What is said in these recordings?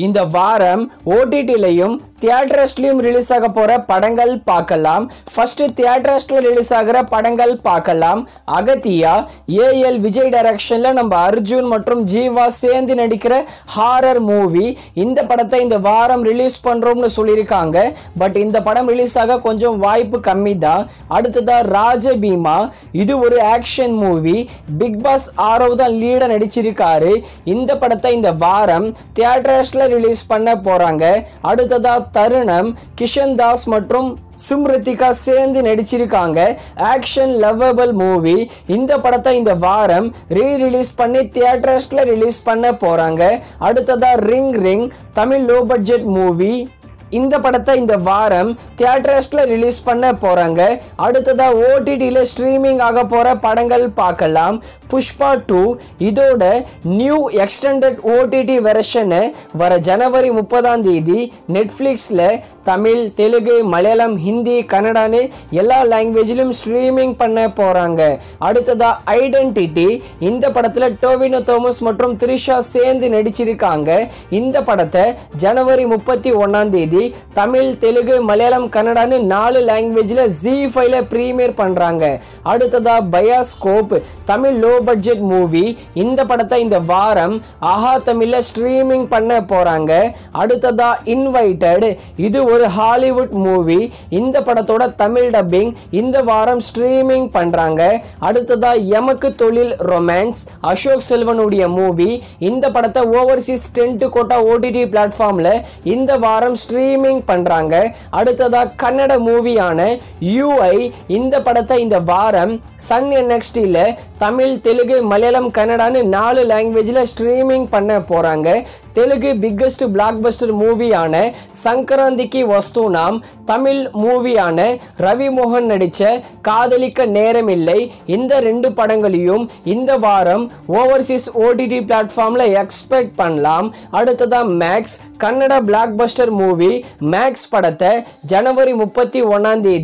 இந்த வாரம் ஓடிடிலையும் தியேட்டர்ஸ்லயும் ரிலீஸ் ஆக போற படங்கள் பார்க்கலாம். ஃபர்ஸ்ட் தியேட்டர்ஸ்ல ரிலீஸ் ஆகிற படங்கள் பார்க்கலாம். அகத்தியா ஏஎல் விஜய் டைரக்ஷன்ல நம்ம அர்ஜுன் மற்றும் ஜீவா சேர்ந்து நடிக்கிற ஹாரர் மூவி. இந்த படத்தை இந்த வாரம் ரிலீஸ் பண்றோம்னு சொல்லியிருக்காங்க. பட் இந்த படம் ரிலீஸ் ஆக கொஞ்சம் வாய்ப்பு கம்மி தான். அடுத்ததா ராஜபீமா, இது ஒரு action movie. Bigg Boss Aarav தான் லீடா நடிச்சிருக்காரு. இந்த படத்தை இந்த வாரம் தியேட்டர்ஸ்ல ரிலீஸ் பண்ண போறாங்க. அடுத்ததா தருணம், கிஷன் தாஸ் மற்றும் சிம்ரத்திகா சேர்ந்து நடிச்சிருக்காங்க. Action lovable movie. இந்த படத்தை இந்த வாரம் ரீ-ரிலீஸ் பண்ணி தியேட்டர்ஸ்ல ரிலீஸ் பண்ண போறாங்க. அடுத்ததா ring Tamil low budget movie. இந்த படத்தை இந்த வாரம் தியேட்டர்ஸ்ல ரிலீஸ் பண்ண போறாங்க. அடுத்ததா ஓடிடில ஸ்ட்ரீமிங் ஆக போற படங்கள் பார்க்கலாம். புஷ்பா 2 இதோட நியூ எக்ஸ்டெண்டட் ஓடிடி வெர்ஷனை வர ஜனவரி 30 நெட்ஃப்ளிக்ஸ்ல தமிழ், தெலுங்கு, மலையாளம், ஹிந்தி, கன்னடான்னு எல்லா லாங்குவேஜிலும் ஸ்ட்ரீமிங் பண்ண போறாங்க. அடுத்ததா ஐடென்டிட்டி. இந்த படத்துல டோவினோ தோமஸ் மற்றும் த்ரிஷா சேர்ந்து நடிச்சிருக்காங்க. இந்த படத்தை ஜனவரி 31 தமிழ், தெலுங்கு, மலையாளம், கன்னடான்னு 4 லாங்குவேஜ்ல ZEE5ல பிரீமியர் பண்றாங்க. அடுத்ததா bioscope Tamil low budget movie. இந்த படத்தை இந்த வாரம் ஆஹா தமிழ்ல ஸ்ட்ரீமிங் பண்ண போறாங்க. அடுத்ததா இன்வைட்டட், இது ஒரு ஹாலிவுட் மூவி. இந்த படத்தோட தமிழ் டப்பிங் இந்த வாரம் ஸ்ட்ரீமிங் பண்றாங்க. அடுத்ததா எமக்கு தொழில் ரொமான்ஸ், அசோக் செல்வனுடைய மூவி. இந்த படத்தை ஓவர்சீஸ் 10 கோட்டா ஓடிடி பிளாட்ஃபார்ம்ல இந்த வாரம் ஸ்ட்ரீமிங் பண்றாங்க. அடுத்ததா கன்னட மூவியான UI. இந்த படத்தை இந்த வாரம் சன் NXTல தமிழ், தெலுங்கு, மலையாளம், கன்னடான்னு 4 லாங்குவேஜ்ல ஸ்ட்ரீமிங் பண்ண போறாங்க. தெலுங்கு பிக்கஸ்ட் பிளாக்பஸ்டர் மூவியான சங்கராந்திக்கு வஸ்துனாம், தமிழ் மூவியான ரவி மோகன் நடிச்ச காதலிக்க நேரமில்லை. இந்த 2 படங்களையும் இந்த வாரம் ஓவர்சீஸ் ஓடிடி பிளாட்ஃபார்ம்ல எக்ஸ்பெக்ட் பண்ணலாம். அடுத்ததா Max Kannada blockbuster movie. Max படத்தை ஜனவரி 31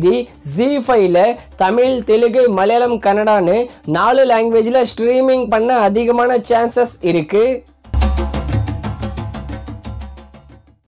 ZEE5ல தமிழ், தெலுங்கு, மலையாளம், கன்னடான்னு 4 லாங்குவேஜ்ல ஸ்ட்ரீமிங் பண்ண அதிகமான சான்சஸ் இருக்கு.